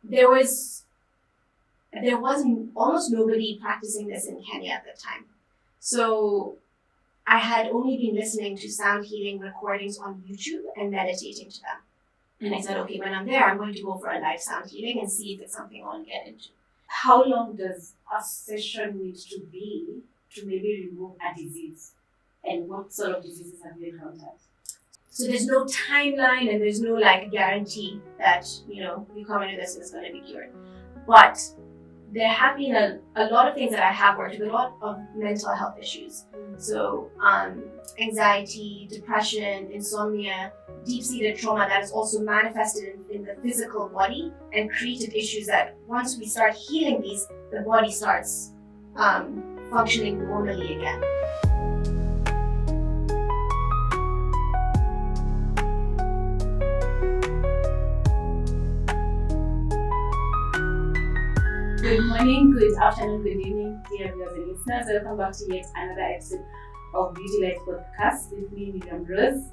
there was almost nobody practicing this in Kenya at the time. So I had only been listening to sound healing recordings on YouTube and meditating to them. And I said, okay, when I'm there, I'm going to go for a live sound healing and see if it's something I want to get into. How long does a session need to be to maybe remove a disease? And what sort of diseases have you encountered? So there's no timeline and there's no like guarantee that, you come into this and it's going to be cured. But there have been a lot of things that I have worked with, a lot of mental health issues. So anxiety, depression, insomnia, deep-seated trauma that is also manifested in the physical body and created issues that once we start healing these, the body starts functioning normally again. Good morning, good afternoon, good evening, dear viewers and listeners. Welcome back to yet another episode of Beauty Lies Podcast with me, Miryaam Roöse.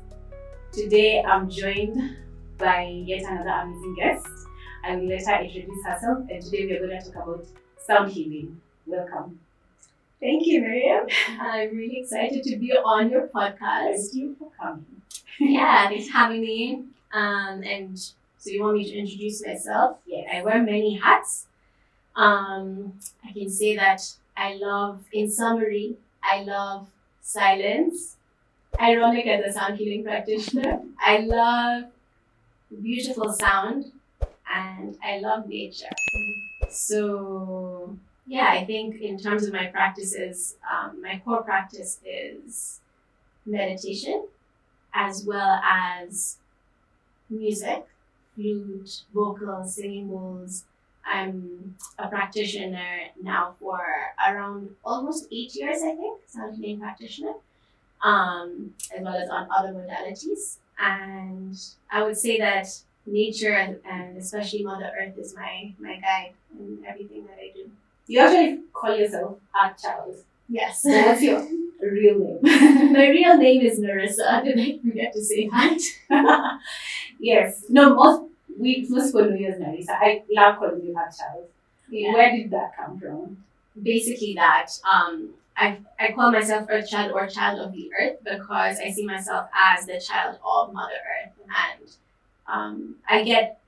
Today I'm joined by yet another amazing guest. I will let her introduce herself, and today we are going to talk about sound healing. Welcome. Thank you, Miryaam. I'm really excited to be on your podcast. Thank you for coming. Yeah, thanks for having me. And so you want me to introduce myself? Yes. I wear many hats. I can say that in summary, I love silence. Ironic as a sound healing practitioner. I love beautiful sound and I love nature. So yeah, I think in terms of my practices, my core practice is meditation as well as music, flute, vocals, singing bowls. I'm a practitioner now for around almost 8 years, I think, sound healing practitioner, as well as on other modalities. And I would say that nature and especially Mother Earth is my guide in everything that I do. You actually call yourself a child. Yes. So what's your real name? My real name is Narissa. Did I forget to say that? Yes. No, most people know you as Narissa. I love calling you a child. Yeah. Where did that come from? Basically that. I call myself Earth Child or Child of the Earth because I see myself as the child of Mother Earth. And I get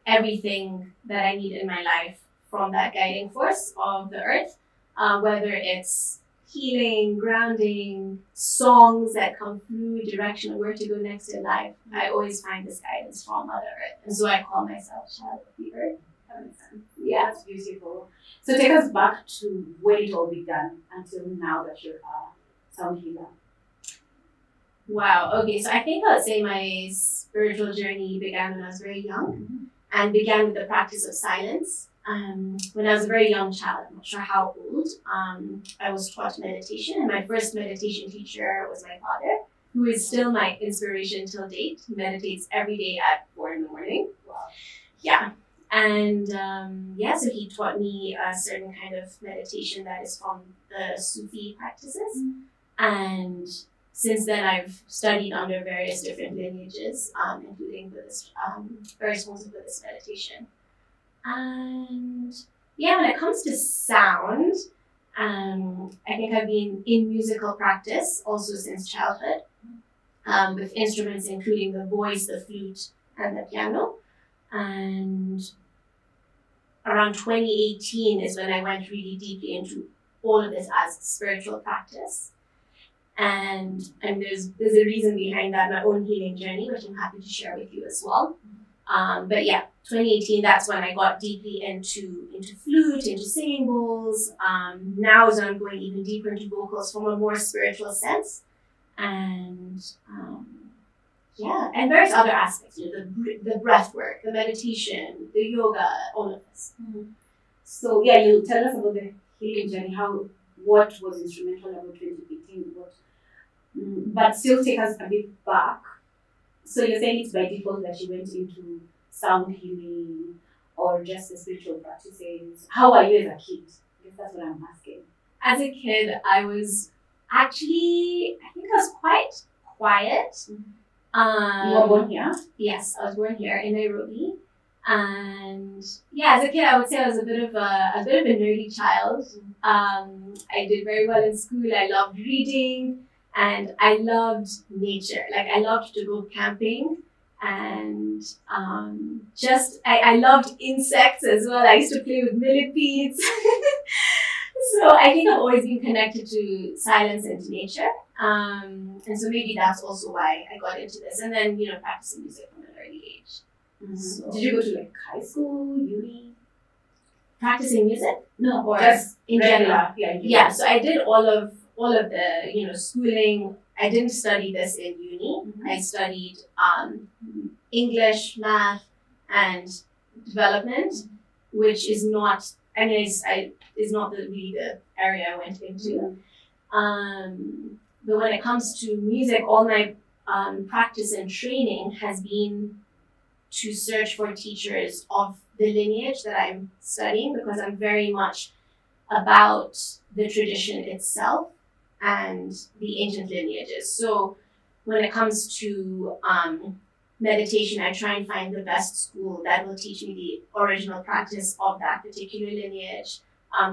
everything that I need in my life from that guiding force of the Earth, whether it's healing, grounding, songs that come through, direction of where to go next in life. I always find this guidance from Mother Earth. And so I call myself Child of the Earth. That makes sense. Yeah, that's beautiful. So take us back to when it all began until now that you're a sound healer. Wow. Okay. So I think I would say my spiritual journey began when I was very young and began with the practice of silence. When I was a very young child, I'm not sure how old, I was taught meditation, and my first meditation teacher was my father, who is still my inspiration till date. He meditates every day at 4 a.m. Wow. Yeah. And so he taught me a certain kind of meditation that is from the Sufi practices. And since then, I've studied under various different lineages, including Buddhist, various forms of Buddhist meditation. And yeah, when it comes to sound, I think I've been in musical practice also since childhood, with instruments including the voice, the flute, and the piano. And around 2018 is when I went really deeply into all of this as spiritual practice. And there's a reason behind that, my own healing journey, which I'm happy to share with you as well. But yeah, 2018, that's when I got deeply into flute, into singing bowls. Now is when I'm going even deeper into vocals from a more spiritual sense. And and various other aspects, the breath work, the meditation, the yoga, all of this. So yeah, you tell us about the healing journey, what was instrumental about 2018, but still take us a bit back. So you're saying it's by default that you went into sound healing or just the spiritual practices. How are you as a kid? I guess that's what I'm asking. As a kid, I was actually, I think I was quite quiet. You were born here? Yes, I was born here in Nairobi. And as a kid, I would say I was a bit of a nerdy child. I did very well in school. I loved reading, and I loved nature. Like I loved to go camping, and I loved insects as well. I used to play with millipedes. So I think I've always been connected to silence and to nature. And so maybe that's also why I got into this. And then, practicing music from an early age. Mm-hmm. So, did you go to like high school, uni? Practicing music? No, or just in regular. general. Yeah, so I did all of the, schooling. I didn't study this in uni. Mm-hmm. I studied English, math, and development, which is not, is not really the area I went into. But when it comes to music, all my practice and training has been to search for teachers of the lineage that I'm studying, because I'm very much about the tradition itself and the ancient lineages. So when it comes to meditation, I try and find the best school that will teach me the original practice of that particular lineage.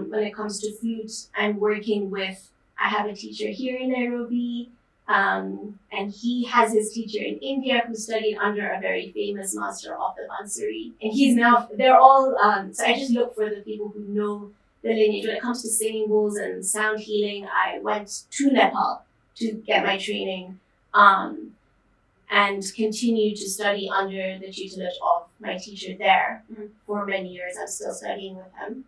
When it comes to flute, I have a teacher here in Nairobi, and he has his teacher in India who studied under a very famous master of the Bansuri. And they're all, so I just look for the people who know the lineage. When it comes to singing bowls and sound healing, I went to Nepal to get my training, and continue to study under the tutelage of my teacher there for many years. I'm still studying with him,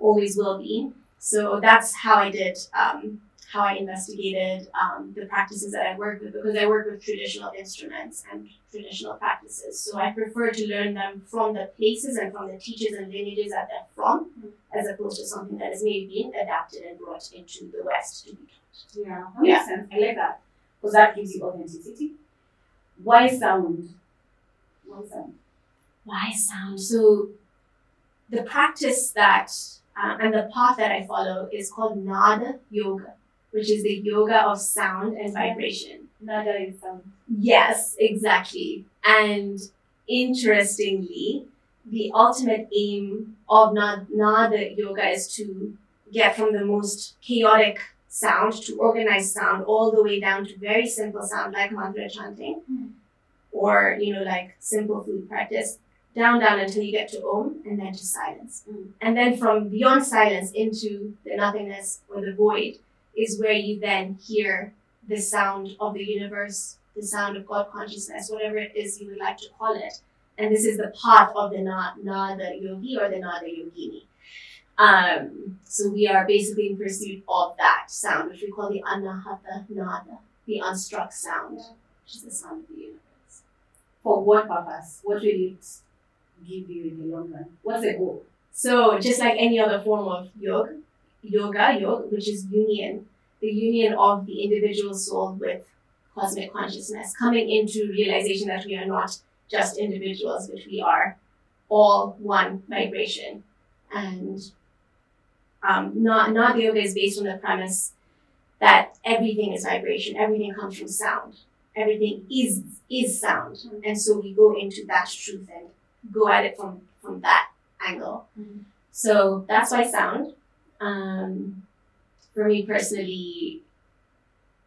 always will be. So that's how I did, how I investigated the practices that I work with, because I work with traditional instruments and traditional practices. So I prefer to learn them from the places and from the teachers and lineages that they're from, as opposed to something that is maybe being adapted and brought into the West to be taught. Yeah, that makes sense. I like that, because that gives you authenticity. Why sound? Why sound? So the practice that and the path that I follow is called Nada Yoga, which is the yoga of sound and vibration. Nada is sound. Yes, exactly. And interestingly, the ultimate aim of Nada Yoga is to get from the most chaotic sound to organized sound, all the way down to very simple sound like mantra chanting, or like simple flute practice, down until you get to Om, and then to silence. And then from beyond silence into the nothingness or the void is where you then hear the sound of the universe, the sound of God consciousness, whatever it is you would like to call it. And this is the path of the Nada Yogi or the Nada Yogini. So we are basically in pursuit of that sound, which we call the Anahata Nada, the unstruck sound, which is the sound of the universe. For what purpose? What will it give you in the long run? What's the goal? So just like any other form of yoga, which is union, the union of the individual soul with cosmic consciousness, coming into realization that we are not just individuals, but we are all one vibration. And Nada Yoga is based on the premise that everything is vibration, everything comes from sound, everything is sound. And so we go into that truth and go at it from that angle. So that's why sound. For me personally,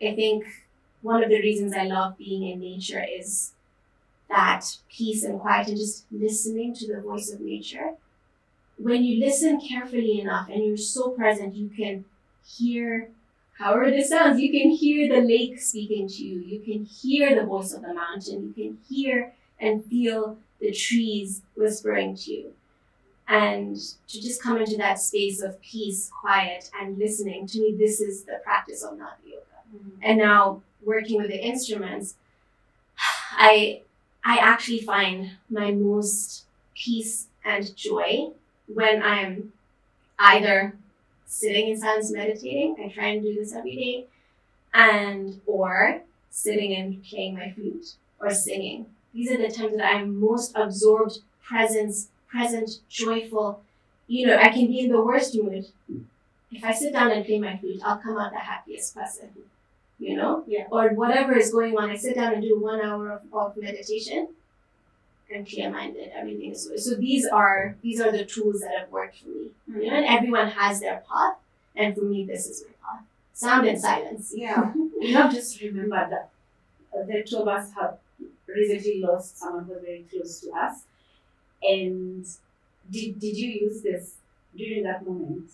I think one of the reasons I love being in nature is that peace and quiet and just listening to the voice of nature. When you listen carefully enough and you're so present, you can hear, however this sounds, you can hear the lake speaking to you. You can hear the voice of the mountain. You can hear and feel the trees whispering to you. And to just come into that space of peace, quiet, and listening, to me, this is the practice of Nada Yoga. And now, working with the instruments, I actually find my most peace and joy when I'm either sitting in silence meditating, I try and do this every day, or sitting and playing my flute or singing. These are the times that I'm most absorbed, present, joyful. I can be in the worst mood. If I sit down and play my flute, I'll come out the happiest person, Yeah. Or whatever is going on, I sit down and do 1 hour of meditation, I'm clear-minded. Everything is so. These are the tools that have worked for me. You know, and everyone has their path, and for me, this is my path. Sound and silence. Yeah. Just remember that the two of us have recently lost someone who was very close to us. And did you use this during that moment?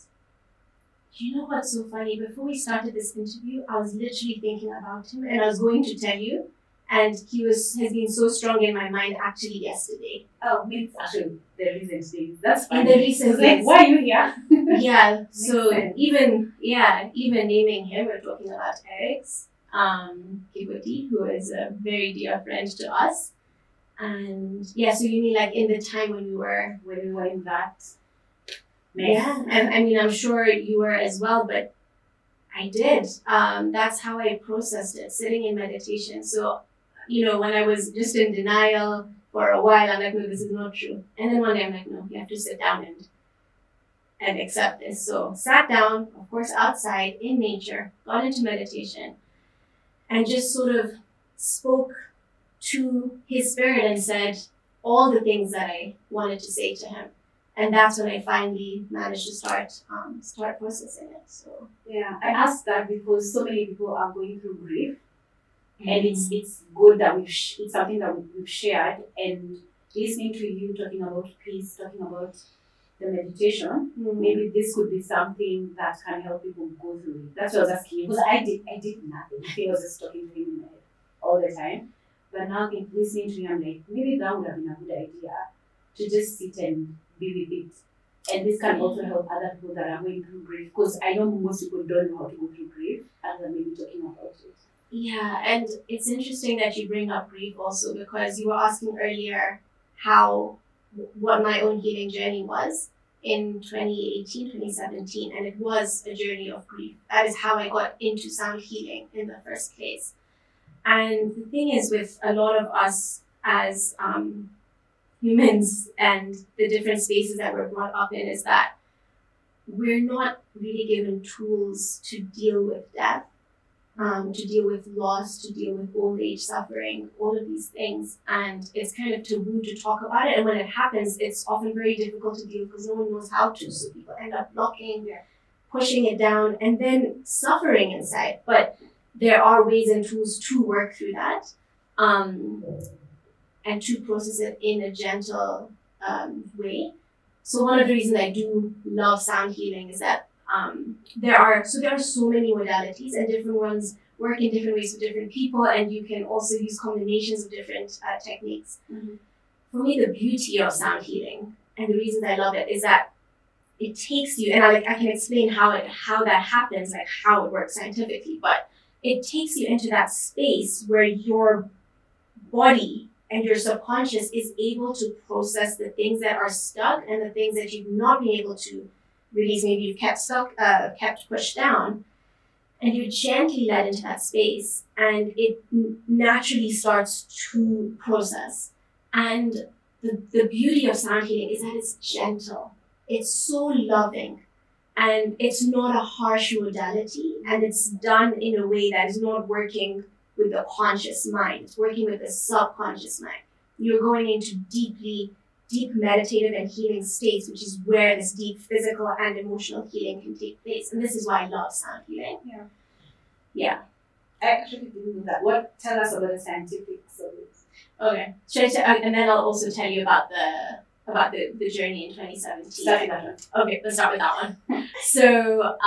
You know what's so funny? Before we started this interview, I was literally thinking about him, and I was going to tell you. And he has been so strong in my mind actually yesterday. Oh, maybe it's actually the recent days. That's fine. In the recent days. Why are you here? Yeah. So sense. even naming him, we're talking about Erix, Kivuti, who is a very dear friend to us. And yeah, so you mean like in the time when we were in that mess? Yeah, and I mean I'm sure you were as well, but I did. That's how I processed it, sitting in meditation. So, when I was just in denial for a while, I'm like, no, this is not true. And then one day I'm like, no, you have to sit down and accept this. So sat down, of course, outside in nature, got into meditation, and just sort of spoke to his spirit and said all the things that I wanted to say to him. And that's when I finally managed to start processing it. So yeah, I asked that because so many people are going through grief, and it's good that it's something that we've shared. And listening to you talking about peace, talking about the meditation, maybe this could be something that can help people go through it. That's what I was asking you, because I did nothing. I was just talking to him in my head all the time. But now listening to you, I'm like, maybe that would have been a good idea to just sit and be with it. And this can also help other people that are going through grief, because I know most people don't know how to go through grief, other than maybe talking about it. Yeah, and it's interesting that you bring up grief also, because you were asking earlier what my own healing journey was in 2018, 2017, and it was a journey of grief. That is how I got into sound healing in the first place. And the thing is, with a lot of us as humans and the different spaces that we're brought up in, is that we're not really given tools to deal with death, to deal with loss, to deal with old age suffering, all of these things. And it's kind of taboo to talk about it. And when it happens, it's often very difficult to deal because no one knows how to. So people end up blocking, pushing it down, and then suffering inside. But there are ways and tools to work through that, and to process it in a gentle way. So one of the reasons I do love sound healing is that there are so many modalities, and different ones work in different ways for different people, and you can also use combinations of different techniques. Mm-hmm. For me, the beauty of sound healing, and the reasons I love it, is that it takes you, and I can explain how that happens, like how it works scientifically, but it takes you into that space where your body and your subconscious is able to process the things that are stuck and the things that you've not been able to release. Maybe you've kept stuck, kept pushed down, and you're gently led into that space, and it naturally starts to process. And the beauty of sound healing is that it's gentle. It's so loving. And it's not a harsh modality, and it's done in a way that is not working with the conscious mind. It's working with the subconscious mind. You're going into deep meditative and healing states, which is where this deep physical and emotional healing can take place. And this is why I love sound healing. Yeah. I actually didn't know that. Tell us about the scientifics of it. Okay. And then I'll also tell you about the journey in 2017. Start with that one. Okay, let's start with that one. So,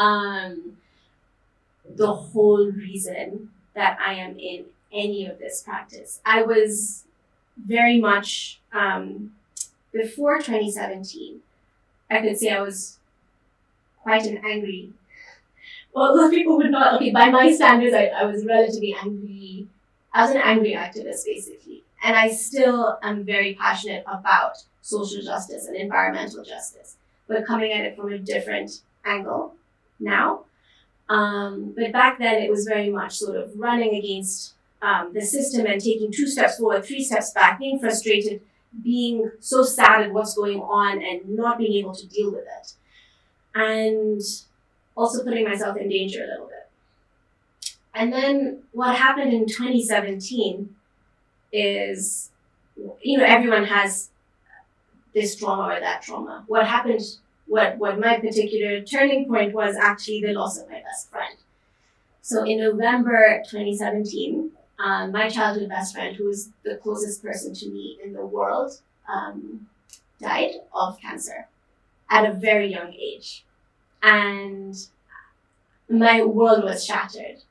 the whole reason that I am in any of this practice, I was very much, before 2017, I could say I was quite an angry, well, those people would not, okay, by my standards, I was relatively angry. I was an angry activist, basically. And I still am very passionate about social justice and environmental justice, but coming at it from a different angle now. But back then it was very much sort of running against the system and taking 2 steps forward, 3 steps back, being frustrated, being so sad at what's going on and not being able to deal with it. And also putting myself in danger a little bit. And then what happened in 2017 is everyone has this trauma or that trauma. What happened, what my particular turning point was actually the loss of my best friend. So in November 2017, my childhood best friend, who was the closest person to me in the world, died of cancer at a very young age. And my world was shattered.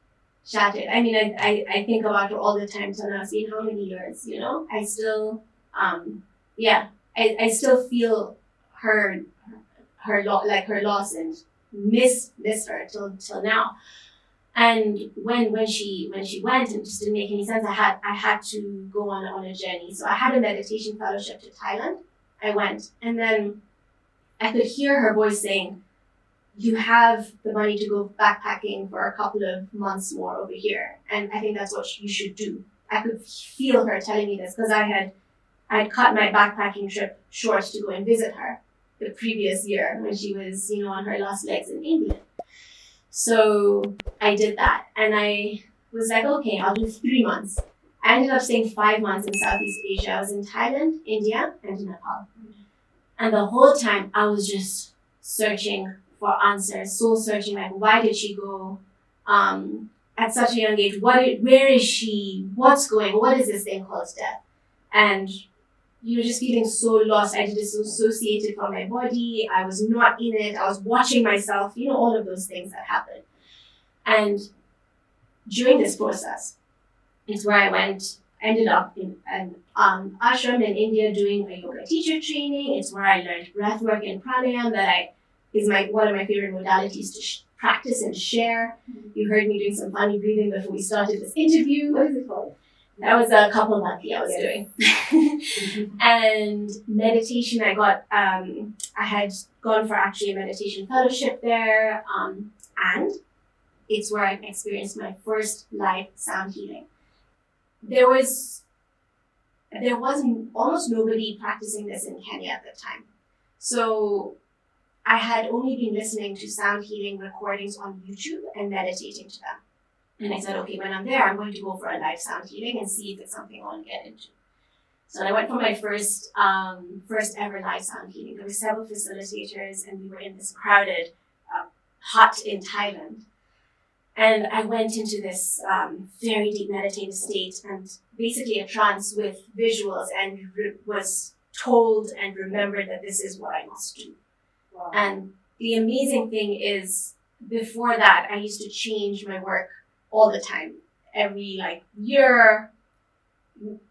I mean, I think about her all the time. So now it's been how many years, I still, I still feel her loss and miss her till now. And when she went, and it just didn't make any sense. I had to go on a journey. So I had a meditation fellowship to Thailand. I went, and then I could hear her voice saying, "You have the money to go backpacking for a couple of months more over here, and I think that's what you should do." I could feel her telling me this because I'd cut my backpacking trip short to go and visit her the previous year when she was, on her last legs in England. So I did that, and I was like, okay, I'll do 3 months. I ended up staying 5 months in Southeast Asia. I was in Thailand, India, and Nepal. And the whole time I was just searching for answers, soul searching, like, why did she go at such a young age? Where is she? What is this thing called death? And just feeling so lost. I disassociated from my body. I was not in it. I was watching myself, all of those things that happen. And during this process, it's where I ended up in an ashram in India doing a yoga teacher training. It's where I learned breathwork and pranayama is one of my favorite modalities to practice and share. You heard me doing some funny breathing before we started this interview. What is it called? That was a Kapalabhati I was doing. And meditation, I had gone for actually a meditation fellowship there. And it's where I experienced my first live sound healing. There was almost nobody practicing this in Kenya at the time. So I had only been listening to sound healing recordings on YouTube and meditating to them. And I said, okay, when I'm there, I'm going to go for a live sound healing and see if it's something I want to get into. So I went for my first ever live sound healing. There were several facilitators, and we were in this crowded hut in Thailand. And I went into this very deep meditative state, and basically a trance with visuals, and was told and remembered that this is what I must do. Wow. And the amazing thing is, before that, I used to change my work all the time. Every year.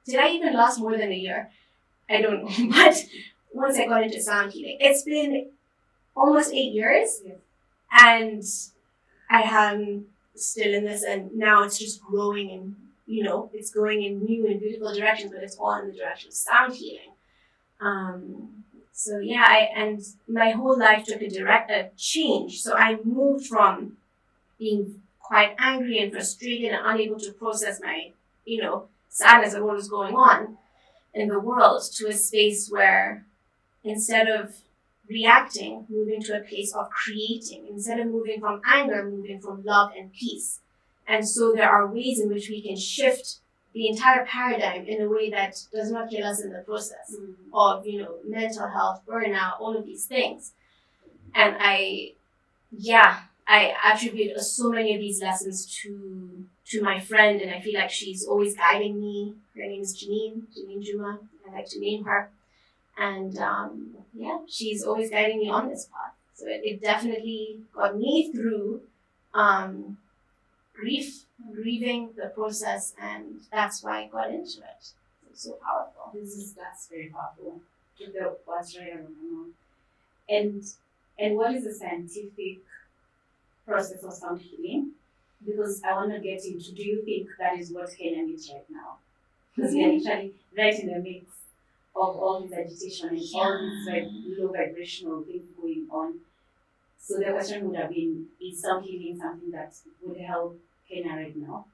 Did I even last more than a year? I don't know. But once I got into sound healing, it's been almost 8 years. Yes. And I am still in this, and now it's just growing, and it's going in new and beautiful directions, but it's all in the direction of sound healing. So yeah, and my whole life took a change. So I moved from being quite angry and frustrated and unable to process my, sadness of what was going on in the world, to a space where, instead of reacting, moving to a place of creating. Instead of moving from anger, moving from love and peace. And so there are ways in which we can shift the entire paradigm in a way that does not kill us in the process of, mental health, burnout, all of these things. And I attribute so many of these lessons to my friend, and I feel like she's always guiding me. Her name is Janine Juma. I like to name her. And she's always guiding me on this path. So it definitely got me through grieving the process, and that's why I got into it. It's so powerful. That's very powerful. What's right around my mouth. And what is the scientific process of sound healing? Because I want to get into, do you think that is what Kenya needs right now? Because we are literally right in the mix of all this agitation and all these low vibrational things going on. So the question would have been, is sound healing something that would help Kenya right now?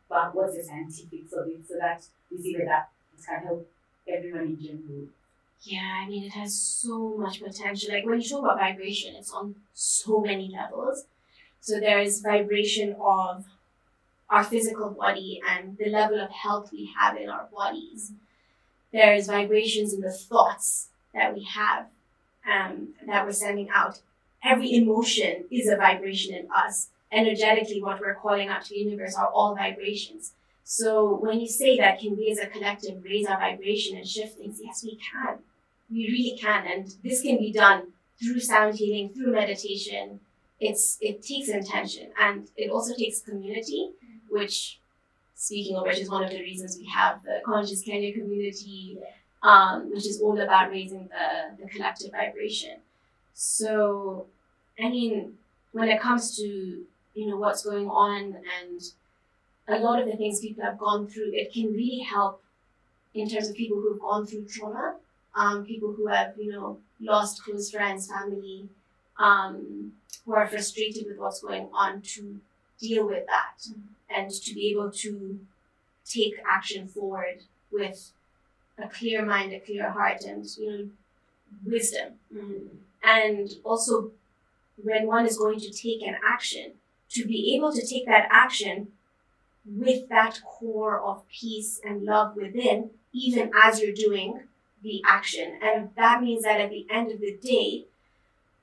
But what's the scientifics of it, so that we see that it can help everyone in general? Yeah, I mean, it has so much potential. Like, when you talk about vibration, it's on so many levels. So there is vibration of our physical body and the level of health we have in our bodies. there's vibrations in the thoughts that we have, that we're sending out. Every emotion is a vibration in us. Energetically, what we're calling out to the universe are all vibrations. So when you say that, can we as a collective raise our vibration and shift things? Yes, we can. We really can. And this can be done through sound healing, through meditation. It takes intention, and it also takes community, which, speaking of which, is one of the reasons we have the Conscious Kenya community, which is all about raising the collective vibration. So, I mean, when it comes to, what's going on and a lot of the things people have gone through, it can really help in terms of people who've gone through trauma, people who have, lost close friends, family, who are frustrated with what's going on, to deal with that and to be able to take action forward with a clear mind, a clear heart, and wisdom. And also, when one is going to take an action, to be able to take that action with that core of peace and love within, even as you're doing the action. And that means that at the end of the day,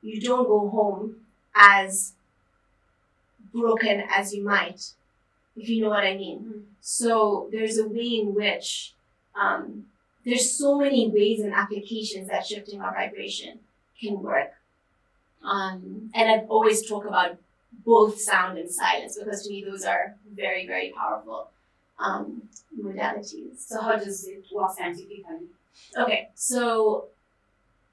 you don't go home as broken as you might, if you know what I mean. So there's a way in which there's so many ways and applications that shifting our vibration can work. And I always talk about both sound and silence, because to me those are very, very powerful modalities. So how does it work scientifically? Okay, so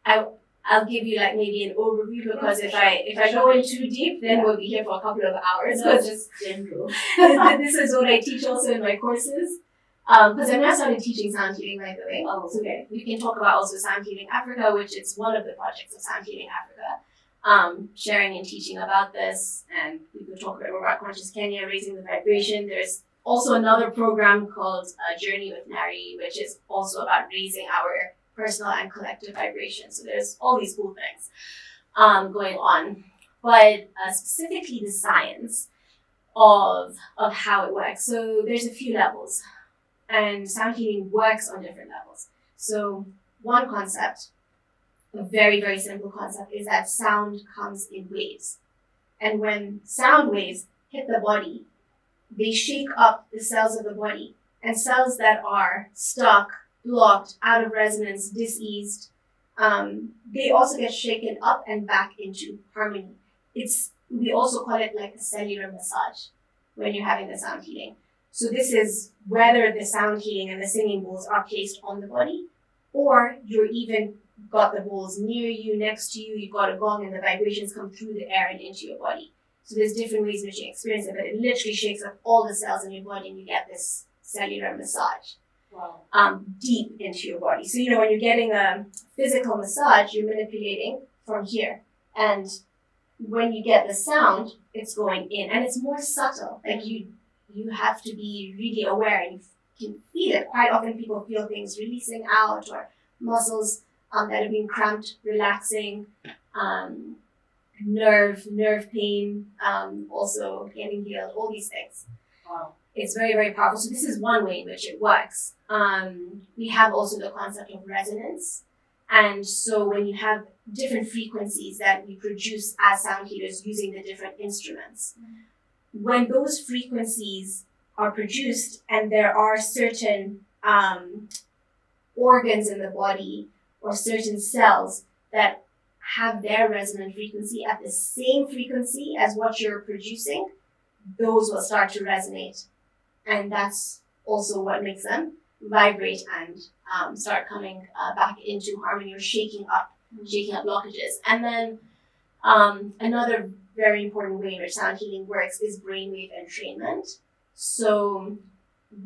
I'll give you like maybe an overview, because if I go in too deep, then we'll be here for a couple of hours. No, just general. This is what I teach also in my courses. Because I've now started teaching sound healing, by the way. Oh, okay. We can talk about also Sound Healing Africa, which is one of the projects of Sound Healing Africa. Sharing and teaching about this, and we could talk a bit more about Conscious Kenya, raising the vibration. There's also another program called Journey with Nari, which is also about raising our personal and collective vibration. So there's all these cool things going on. But specifically the science of how it works. So there's a few levels, and sound healing works on different levels. So one concept, a very, very simple concept, is that sound comes in waves. And when sound waves hit the body, they shake up the cells of the body. And cells that are stuck, blocked, out of resonance, diseased, they also get shaken up and back into harmony. We also call it like a cellular massage when you're having the sound healing. So this is whether the sound healing and the singing bowls are placed on the body, or you're even got the bowls near you, next to you, you've got a gong, and the vibrations come through the air and into your body. So there's different ways in which you experience it, but it literally shakes up all the cells in your body, and you get this cellular massage. Wow. Deep into your body. So, when you're getting a physical massage, you're manipulating from here. And when you get the sound, it's going in, and it's more subtle. Like you have to be really aware, and you can feel it. Quite often people feel things releasing out, or muscles that have been cramped, relaxing, nerve pain, also getting healed, all these things. Wow. It's very, very powerful. So this is one way in which it works. We have also the concept of resonance. And so when you have different frequencies that we produce as sound healers using the different instruments, when those frequencies are produced and there are certain organs in the body or certain cells that have their resonant frequency at the same frequency as what you're producing, those will start to resonate. And that's also what makes them vibrate and start coming back into harmony, or shaking up blockages. And then another very important way in which sound healing works is brainwave entrainment. So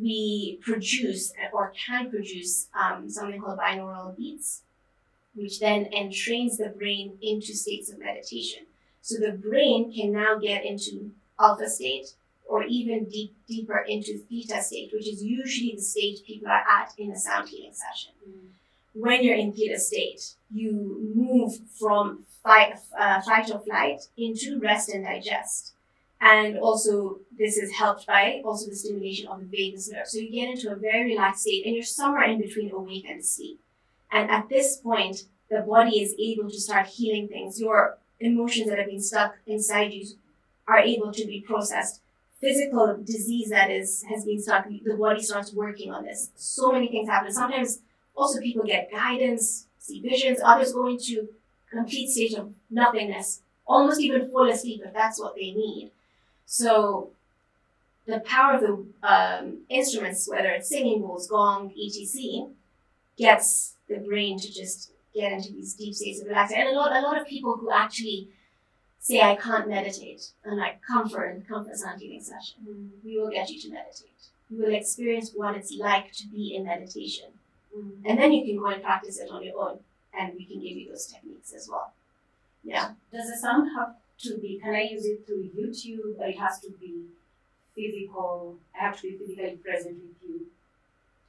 we produce or can produce something called binaural beats, which then entrains the brain into states of meditation. So the brain can now get into alpha state, or even deeper into theta state, which is usually the state people are at in a sound healing session. When you're in theta state, you move from fight or flight into rest and digest. And also, this is helped by also the stimulation of the vagus nerve. So you get into a very relaxed state, and you're somewhere in between awake and asleep. And at this point, the body is able to start healing things. Your emotions that have been stuck inside you are able to be processed. Physical disease that has been stuck, the body starts working on this. So many things happen. Sometimes also people get guidance, see visions. Others go into complete state of nothingness, almost even fall asleep if that's what they need. So the power of the instruments, whether it's singing bowls, gong, etc., gets the brain to just get into these deep states of relaxation. And a lot of people who actually say, I can't meditate, and like, come for a sound healing session. We will get you to meditate. You will experience what it's like to be in meditation. And then you can go and practice it on your own, and we can give you those techniques as well. Yeah. Does the sound have to be, can I use it through YouTube, or it has to be physical? I have to be physically present with you.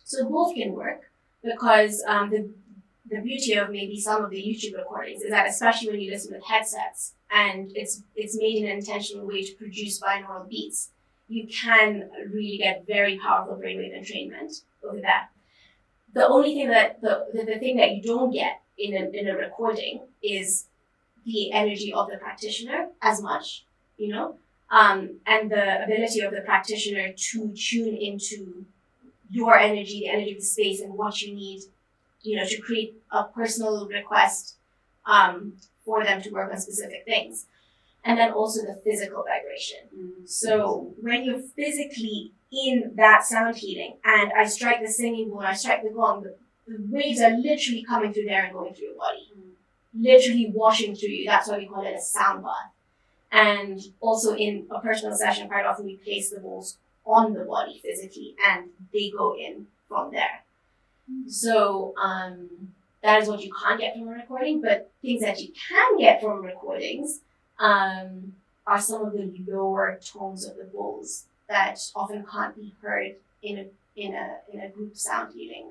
So both can work, because the beauty of maybe some of the YouTube recordings is that, especially when you listen with headsets and it's made in an intentional way to produce binaural beats, you can really get very powerful brainwave entrainment over that. The only thing that the thing that you don't get in a recording is the energy of the practitioner as much, and the ability of the practitioner to tune into your energy, the energy of the space, and what you need, to create a personal request for them to work on specific things. And then also the physical vibration. So when you're physically in that sound healing, and I strike the singing bowl, I strike the gong, the waves are literally coming through there and going through your body. Literally washing through you. That's why we call it a sound bath. And also in a personal session, quite often we place the bowls on the body physically, and they go in from there. So that is what you can't get from a recording, but things that you can get from recordings are some of the lower tones of the bowls that often can't be heard in a group sound healing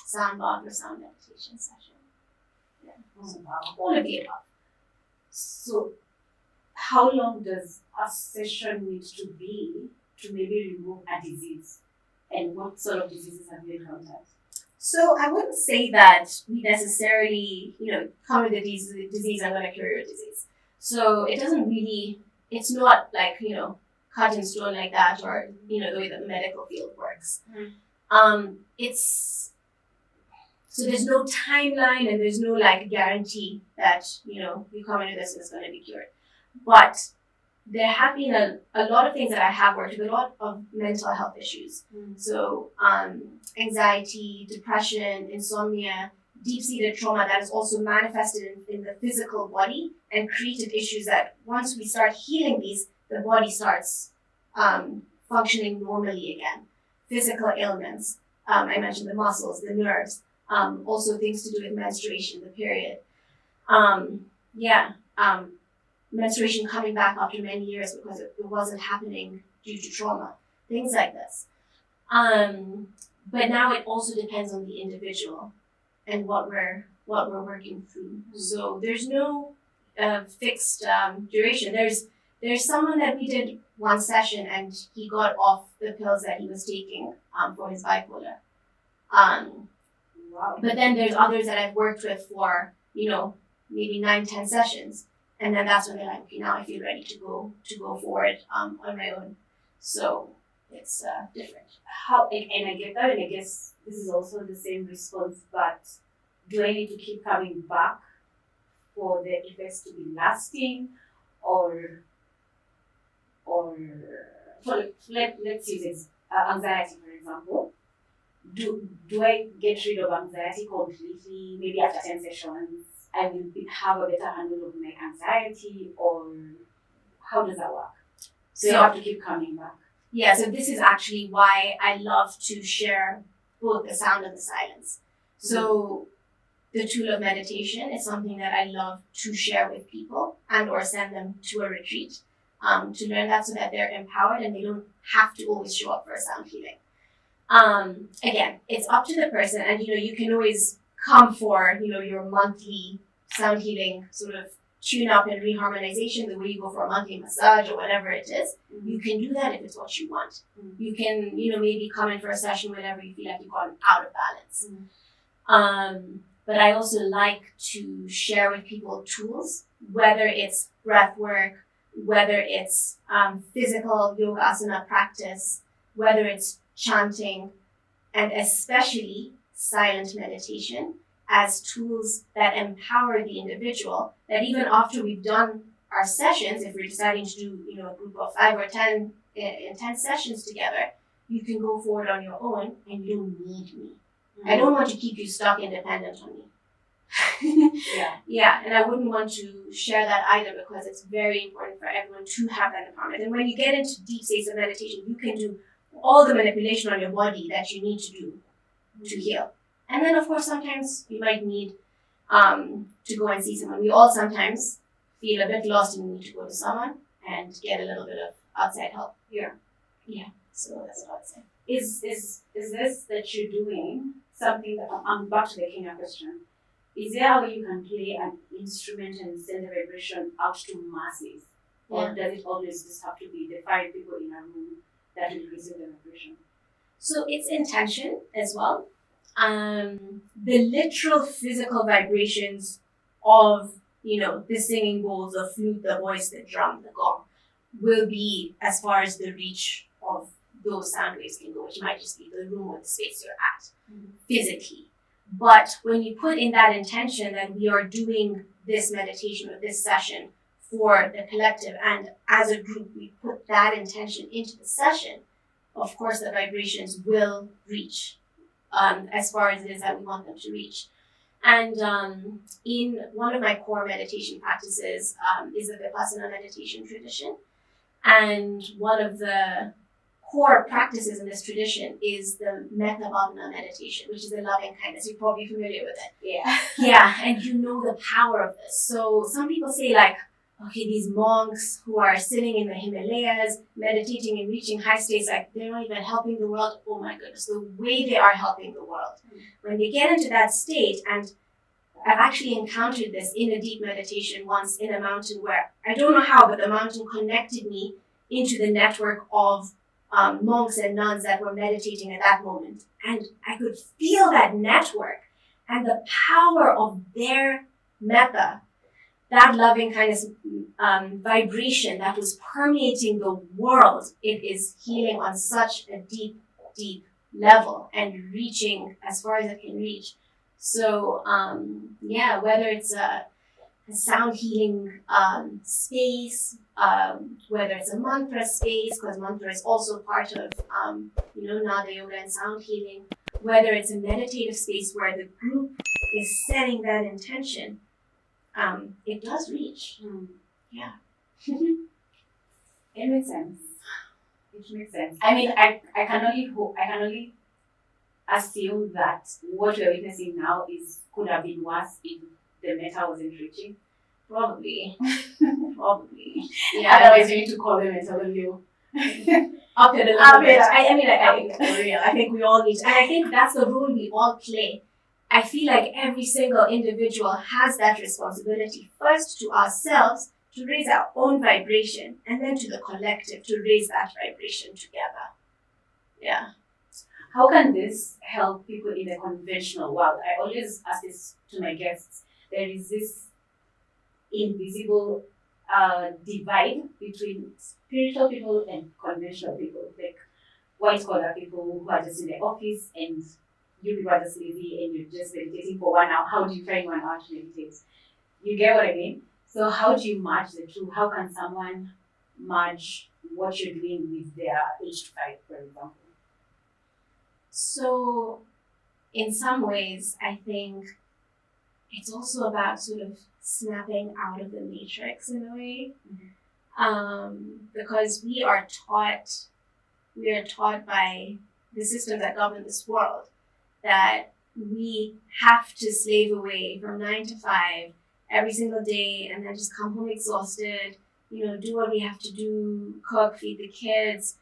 sound bath or sound meditation session. Yeah. All of the above. So how long does a session need to be to maybe remove a disease? And what sort of diseases have you encountered? So I wouldn't say that we necessarily, come with the disease, I'm going to cure your disease. So it doesn't really, it's not like, cut in stone like that, or, the way that the medical field works. So there's no timeline, and there's no guarantee that, you come into this and it's going to be cured. But there have been a lot of things that I have worked with, a lot of mental health issues. So anxiety, depression, insomnia, deep-seated trauma that is also manifested in the physical body and created issues that once we start healing these, the body starts functioning normally again. Physical ailments, I mentioned the muscles, the nerves, also things to do with menstruation, the period. Menstruation coming back after many years because it wasn't happening due to trauma, things like this. But now it also depends on the individual and what we're working through. So there's no fixed duration. There's someone that we did one session and he got off the pills that he was taking for his bipolar. Wow. But then there's others that I've worked with for maybe 9-10 sessions. And then that's when they're like, okay, now I feel ready to go forward on my own. So it's different. And I get that, and I guess this is also the same response, but do I need to keep coming back for the effects to be lasting, or let's use anxiety, for example. Do I get rid of anxiety completely, maybe after 10 sessions? I will have a better handle of my anxiety, or how does that work? So you have to keep coming back. Yeah, so this is actually why I love to share both the sound and the silence. So the tool of meditation is something that I love to share with people and or send them to a retreat to learn that, so that they're empowered and they don't have to always show up for a sound healing. Again, it's up to the person, and you can always come for your monthly sound healing sort of tune up and reharmonization, the way you go for a monthly massage or whatever it is, you can do that if it's what you want. You can, maybe come in for a session whenever you feel like you've gotten out of balance. But I also like to share with people tools, whether it's breath work, whether it's physical yoga asana practice, whether it's chanting, and especially silent meditation as tools that empower the individual, that even after we've done our sessions, if we're deciding to do a group of 5 or 10 intense sessions together, you can go forward on your own and you don't need me. I don't want to keep you stuck and dependent on me. Yeah, and I wouldn't want to share that either, because it's very important for everyone to have that empowerment. And when you get into deep states of meditation, you can do all the manipulation on your body that you need to do to heal. And then, of course, sometimes you might need to go and see someone. We all sometimes feel a bit lost and need to go to someone and get a little bit of outside help. Yeah. So that's what I would say. Is this that you're doing something that, I'm back to the Kenya question, is there how you can play an instrument and send the vibration out to masses? Or does it always just have to be the 5 people in a room that will receive the vibration? So it's intention as well. The literal physical vibrations of, the singing bowls, the flute, the voice, the drum, the gong, will be as far as the reach of those sound waves can go, which might just be the room or the space you're at, physically. But when you put in that intention that we are doing this meditation or this session for the collective, and as a group we put that intention into the session, of course the vibrations will reach as far as it is that we want them to reach. And in one of my core meditation practices is the Vipassana meditation tradition. And one of the core practices in this tradition is the Metta Bhavana meditation, which is the loving kindness. You're probably familiar with it. Yeah, and you know the power of this. So some people say okay, these monks who are sitting in the Himalayas, meditating and reaching high states, they're not even helping the world. Oh my goodness, the way they are helping the world. When they get into that state, and I've actually encountered this in a deep meditation once in a mountain where, I don't know how, but the mountain connected me into the network of monks and nuns that were meditating at that moment. And I could feel that network and the power of their metta, that loving kindness vibration that was permeating the world. It is healing on such a deep, deep level and reaching as far as it can reach. So, whether it's a sound healing space, whether it's a mantra space, because mantra is also part of, Nada yoga and sound healing, whether it's a meditative space where the group is setting that intention, it does reach. Yeah. It makes sense. I mean, I can only assume that what we're witnessing now could have been worse if the meta wasn't reaching. Probably. Yeah. Otherwise, you need to call them and tell them you up it a little bit. For real. I think we all need to, and I think that's the role we all play. I feel like every single individual has that responsibility, first to ourselves to raise our own vibration, and then to the collective to raise that vibration together. Yeah. How can this help people in the conventional world? I always ask this to my guests. There is this invisible divide between spiritual people and conventional people, like white collar people who are just in the office, and you people are just lazy and you're just meditating for 1 hour. How do you find 1 hour to meditate? You get what I mean? So how do you merge the two? How can someone merge what you're doing with their 8 to 5, for example? So in some ways, I think it's also about sort of snapping out of the matrix in a way. Because we are taught by the systems that govern this world that we have to slave away from 9 to 5 every single day and then just come home exhausted, do what we have to do, cook, feed the kids,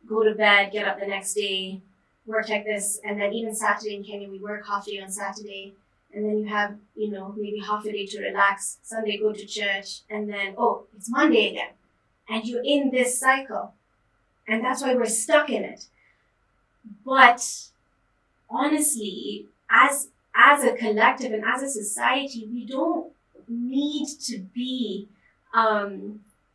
go to bed, get up the next day, work like this. And then even Saturday in Kenya, we work half day on Saturday. and then you have, maybe half a day to relax, Sunday go to church, and then, oh, it's Monday again. And you're in this cycle. And that's why we're stuck in it. But honestly, as a collective and as a society, we don't need to be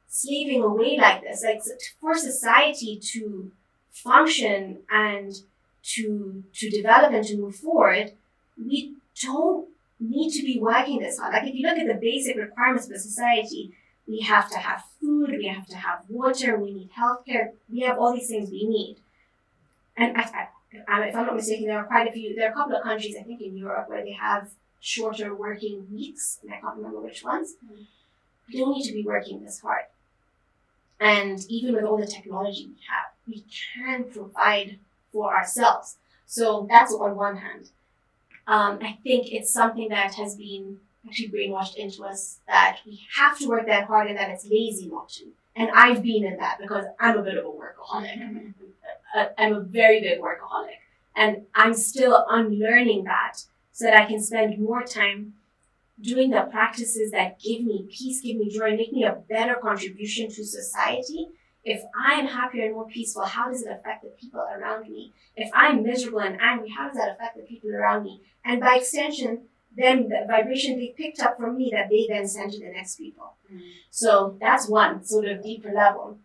slaving away like this. Like, for society to function and to develop and to move forward, we don't need to be working this hard. Like, if you look at the basic requirements of a society, we have to have food, we have to have water, we need healthcare, we have all these things we need. And if I'm not mistaken, there are a couple of countries, I think in Europe, where they have shorter working weeks, and I can't remember which ones. We don't need to be working this hard. And even with all the technology we have, we can provide for ourselves. So that's on one hand. I think it's something that has been actually brainwashed into us, that we have to work that hard and that it's lazy not to. And I've been in that because I'm a bit of a workaholic. I'm a very big workaholic. And I'm still unlearning that so that I can spend more time doing the practices that give me peace, give me joy, make me a better contribution to society. If I am happier and more peaceful, how does it affect the people around me? If I'm miserable and angry, how does that affect the people around me? And by extension, then the vibration they picked up from me that they then send to the next people. So that's one sort of deeper level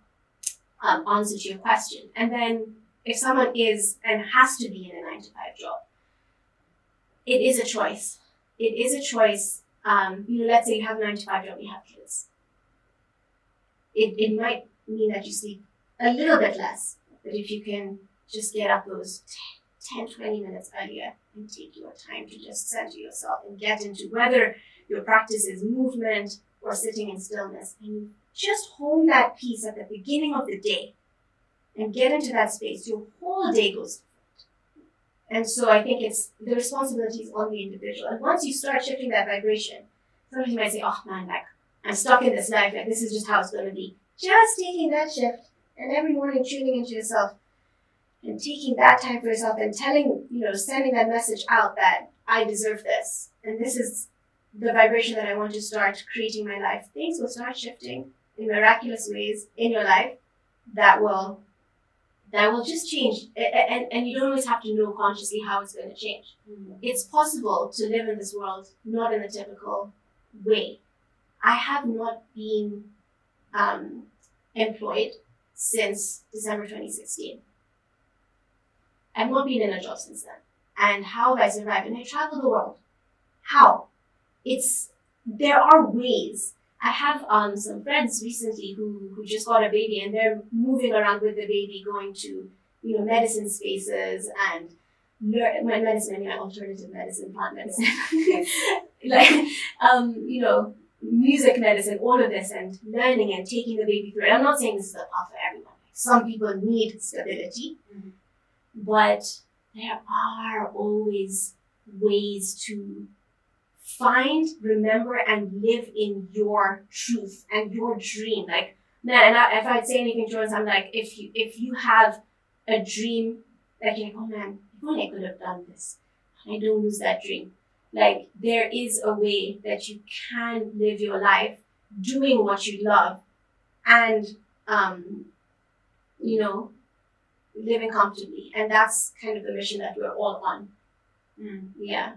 answer to your question. And then if someone is and has to be in a 9-to-5 job, it is a choice. It is a choice. Let's say you have a 9-to-5 job, you have kids. It might mean that you sleep a little bit less, but if you can just get up those 10, 20 minutes earlier and take your time to just center yourself and get into whether your practice is movement or sitting in stillness, and you just hold that peace at the beginning of the day and get into that space, your whole day goes different. And so I think it's the responsibility is on the individual. And once you start shifting that vibration, sometimes you might say, oh man, like I'm stuck in this life, like this is just how it's going to be. Just taking that shift and every morning tuning into yourself and taking that time for yourself and sending that message out that I deserve this. And this is the vibration that I want to start creating my life. Things will start shifting in miraculous ways in your life that will just change. And you don't always have to know consciously how it's going to change. It's possible to live in this world not in a typical way. I have not been employed since December 2016. I've not been in a job since then. And how have I survived? And I traveled the world. How? There are ways. I have some friends recently who just got a baby and they're moving around with the baby, going to medicine spaces and alternative medicine, plant medicine, music medicine, all of this, and learning and taking the baby through it. I'm not saying this is the path for everyone. Some people need stability, but there are always ways to find, remember, and live in your truth and your dream. Like, man, if I'd say anything to us, I'm like, if you have a dream, like you're like, oh man, if only I could have done this. I don't lose that dream. Like, there is a way that you can live your life doing what you love and, living comfortably. And that's kind of the mission that we're all on. Yeah.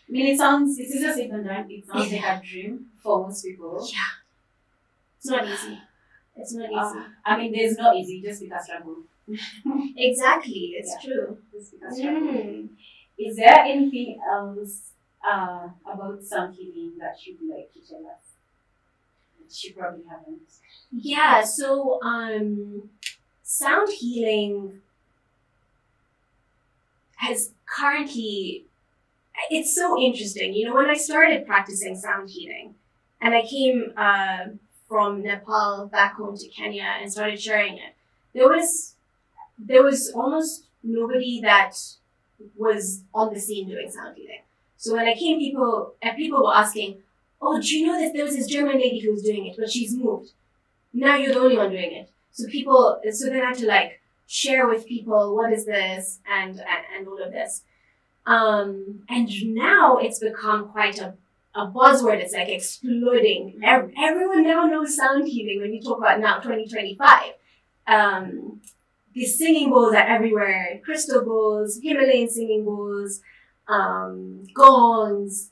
I mean, it's easier said than done. It sounds like a dream for most people. Yeah. It's not easy. It's not easy. I mean, there's no easy, just because struggle. Exactly. It's true. Just because struggle. Is there anything else about sound healing that you'd like to tell us? That you probably haven't. Yeah, so sound healing has currently, it's so interesting. When I started practicing sound healing and I came from Nepal back home to Kenya and started sharing it, there was almost nobody that was on the scene doing sound healing. So when I came, people were asking, oh, do you know that there was this German lady who was doing it, but she's moved. Now you're the only one doing it. So then I had to share with people, what is this and all of this. And now it's become quite a buzzword. It's like exploding. Everyone now knows sound healing when you talk about now 2025. These singing bowls are everywhere. Crystal bowls, Himalayan singing bowls, gongs,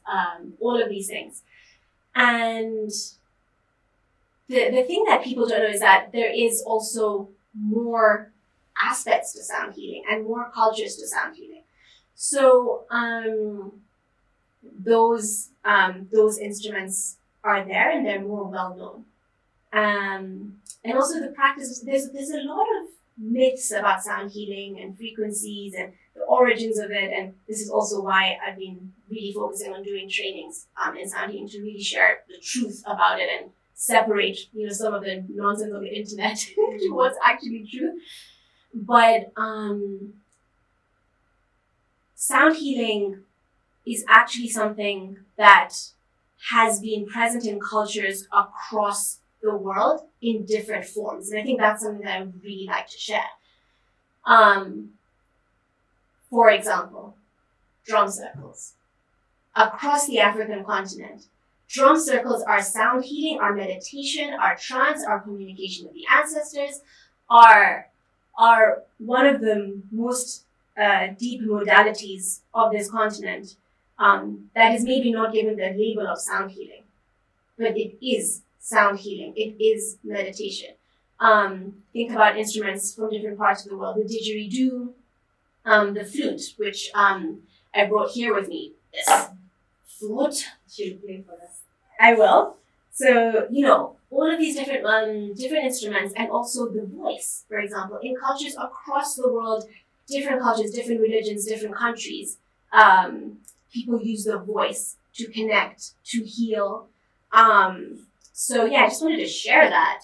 all of these things. And the thing that people don't know is that there is also more aspects to sound healing and more cultures to sound healing. So those instruments are there and they're more well known. And also the practice, there's a lot of myths about sound healing and frequencies and the origins of it. And this is also why I've been really focusing on doing trainings in sound healing to really share the truth about it and separate, some of the nonsense on the internet to what's actually true. But sound healing is actually something that has been present in cultures across the world in different forms. And I think that's something that I would really like to share. For example, drum circles. Across the African continent, drum circles are sound healing, are meditation, are trance, are communication with the ancestors, are one of the most deep modalities of this continent that is maybe not given the label of sound healing, but it is sound healing. It is meditation. Think about instruments from different parts of the world. The didgeridoo, the flute, which I brought here with me. This flute. Should play for us. I will. So, all of these different instruments, and also the voice, for example, in cultures across the world, different cultures, different religions, different countries, people use the voice to connect, to heal. So I just wanted to share that.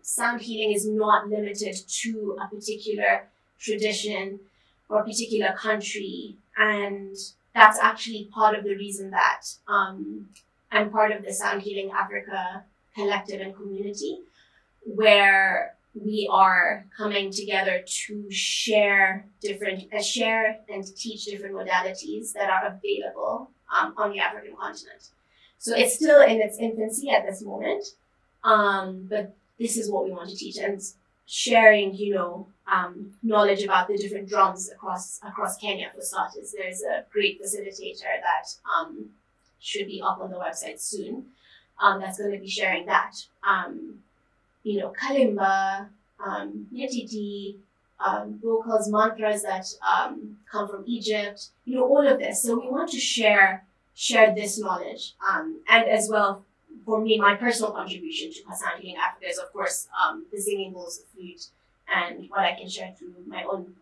Sound healing is not limited to a particular tradition or a particular country. And that's actually part of the reason that I'm part of the Sound Healing Africa collective and community, where we are coming together to share and teach different modalities that are available on the African continent. So it's still in its infancy at this moment, but this is what we want to teach, and sharing, knowledge about the different drums across Kenya for starters. There's a great facilitator that should be up on the website soon. That's going to be sharing that. Kalimba, Nyatiti, vocals, mantras that come from Egypt, all of this. So we want to share this knowledge. And as well, for me, my personal contribution to Sound Healing Africa is, of course, the singing bowls, the flute, and what I can share through my own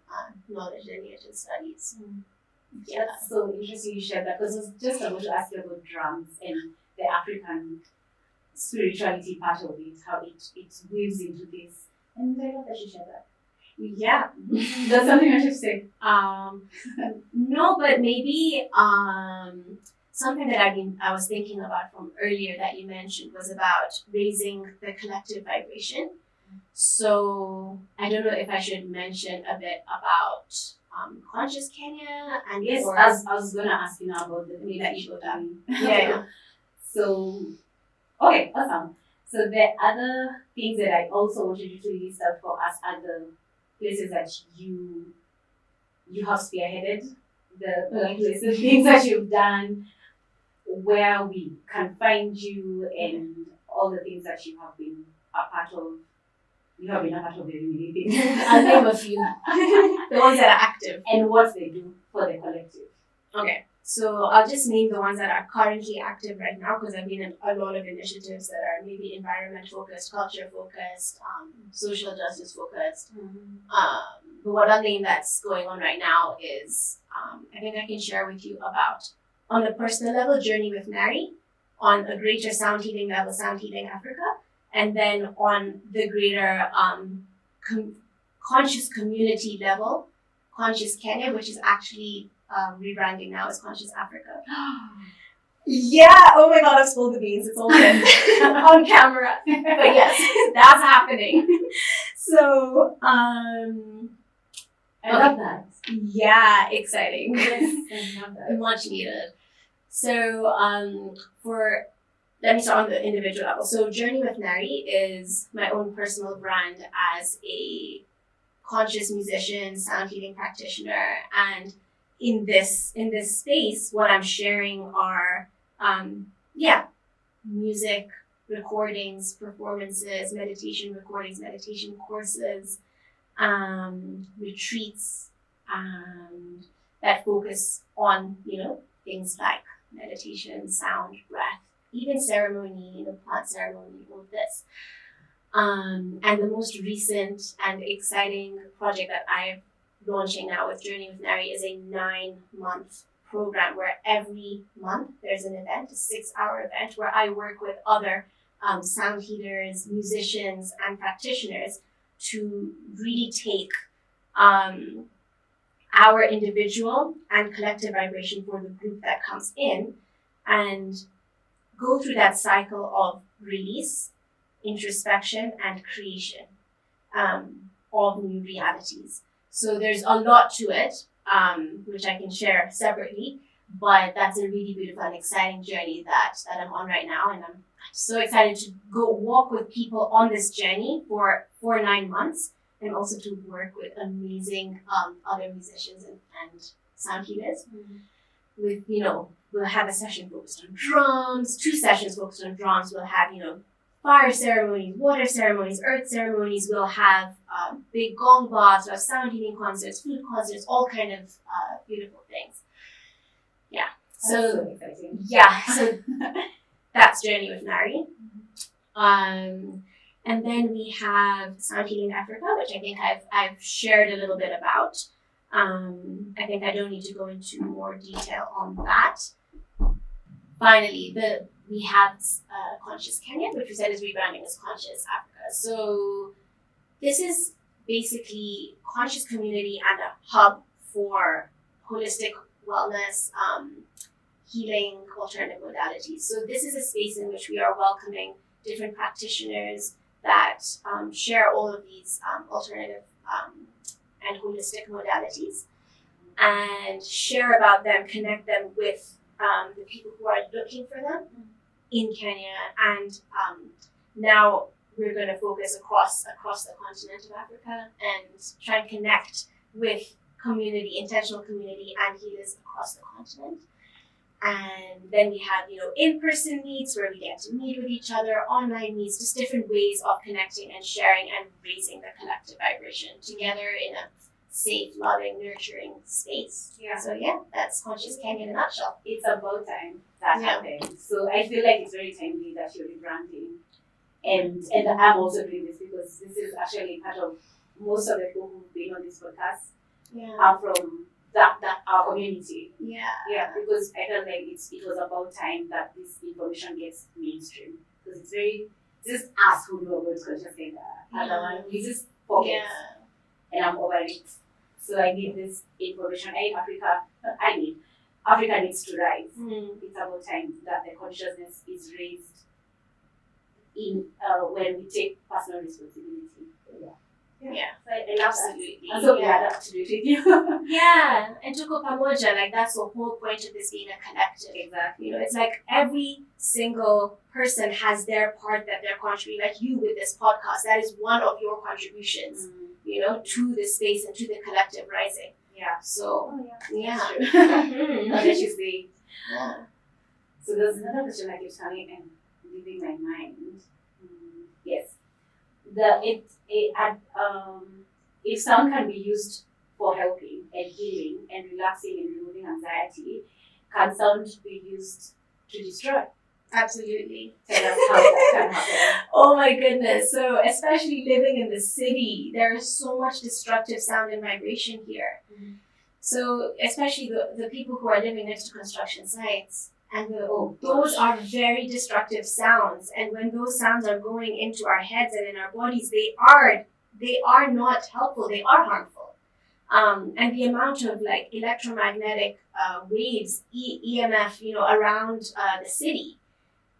knowledge, lineage, and studies. Yeah, that's so interesting you shared that, because I was just about to ask you about drums and the African spirituality part of it, how it weaves into this. And I love that you shared that. Yeah. There's something I should say. No, but maybe something that I was thinking about from earlier that you mentioned was about raising the collective vibration. So I don't know if I should mention a bit about Conscious Kenya and yes, I was gonna ask you now about the thing that you showed up. Yeah. So okay, awesome. So the other things that I also wanted you to list out for us are the places that you have spearheaded, the places, things that you've done, where we can find you, and all the things that you have been a part of. You have been a part of very many things. I'll name a few. The ones that are active. And what they do for the collective. Okay. So I'll just name the ones that are currently active right now, because I've been in a lot of initiatives that are maybe environment focused, culture focused, social justice focused. But what I'll name that's going on right now is, I think I can share with you about, on the personal level, Journey with Nari, on a greater sound healing level, Sound Healing Africa, and then on the greater conscious community level, Conscious Kenya, which is actually rebranding now as Conscious Africa. Yeah, oh my god, I've spilled the beans. It's all good on camera. But yes, that's happening. So, I love that. Yeah, exciting. Yes, I love that. Much needed. So, let me start on the individual level. So, Journey with Nari is my own personal brand as a conscious musician, sound healing practitioner, and in this space, what I'm sharing are, music recordings, performances, meditation recordings, meditation courses, retreats, that focus on things like meditation, sound, breath, even ceremony, plant ceremony, all of this. And the most recent and exciting project that I'm launching now with Journey with Nari is a 9-month program where every month there's an event, a 6-hour event, where I work with other sound healers, musicians, and practitioners to really take our individual and collective vibration for the group that comes in and go through that cycle of release, introspection, and creation of new realities. So there's a lot to it, which I can share separately, but that's a really beautiful and exciting journey that I'm on right now, and I'm so excited to go walk with people on this journey for 9 months, and also to work with amazing other musicians and sound healers. With we'll have a session focused on drums, 2 sessions focused on drums. We'll have fire ceremonies, water ceremonies, earth ceremonies. We'll have big gong baths, we'll have sound healing concerts, food concerts, all kind of beautiful things. Yeah. So exciting. Yeah. So that's Journey with Nari. And then we have Sound Healing Africa, which I think I've shared a little bit about. I think I don't need to go into more detail on that. Finally, we have Conscious Kenya, which we said is rebranding as Conscious Africa. So this is basically conscious community and a hub for holistic wellness, healing, alternative modalities. So this is a space in which we are welcoming different practitioners that share all of these alternative and holistic modalities and share about them, connect them with the people who are looking for them in Kenya. And now we're going to focus across the continent of Africa and try and connect with community, intentional community and healers across the continent. And then we have, in-person meets where we get to meet with each other, online meets, just different ways of connecting and sharing and raising the collective vibration together in a safe, loving, nurturing space. Yeah. So that's Conscious Kenya in a nutshell. It's about time that happened. So I feel like it's very timely that you're rebranding. And I'm also doing this because this is actually part of most of the people who've been on this podcast are from that our community. Yeah, because I felt like it was about time that this information gets mainstream. Because it's just us who know about conscious Kenya. Otherwise we just forget. And I'm over it. So I need this information. Africa needs to rise. It's about time that the consciousness is raised in when we take personal responsibility. So I love Absolutely. that. I'm so glad to do it with you. And tuko pamoja, like that's the whole point of this being a collective. Exactly. It's like every single person has their part that they're contributing. Like you with this podcast, that is one of your contributions, to the space and to the collective rising. Yeah. So, That's true. Now that you say. Yeah. So there's another question that keeps coming and leaving my mind. Yes. If sound can be used for helping and healing and relaxing and removing anxiety, can sound be used to destroy? Absolutely. Tell us how that can happen. Oh my goodness. So especially living in the city, there is so much destructive sound and vibration here. So especially the people who are living next to construction sites, and those are very destructive sounds. And when those sounds are going into our heads and in our bodies, they are not helpful. They are harmful. And the amount of like electromagnetic waves, EMF, around the city,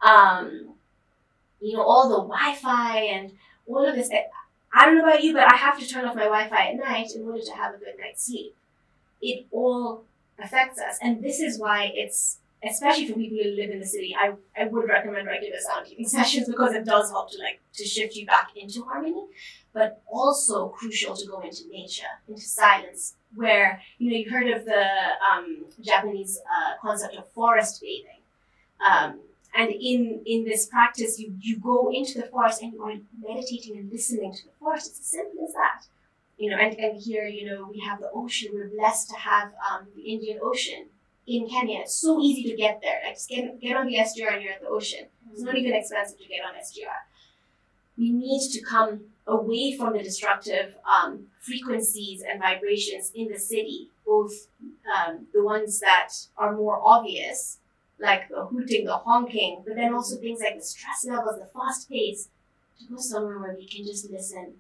all the Wi-Fi and all of this. I don't know about you, but I have to turn off my Wi-Fi at night in order to have a good night's sleep. It all affects us. And this is why it's, especially for people who live in the city, I would recommend regular sound healing sessions because it does help to shift you back into harmony, but also crucial to go into nature, into silence, where, you've heard of the Japanese concept of forest bathing. And in this practice, you go into the forest and you are meditating and listening to the forest. It's as simple as that. And here, we have the ocean. We're blessed to have the Indian Ocean in Kenya. It's so easy to get there. Like, just get on the SGR and you're at the ocean. It's not even expensive to get on SGR. We need to come away from the destructive frequencies and vibrations in the city, both the ones that are more obvious, like the hooting, the honking, but then also things like the stress levels, the fast pace, to go somewhere where we can just listen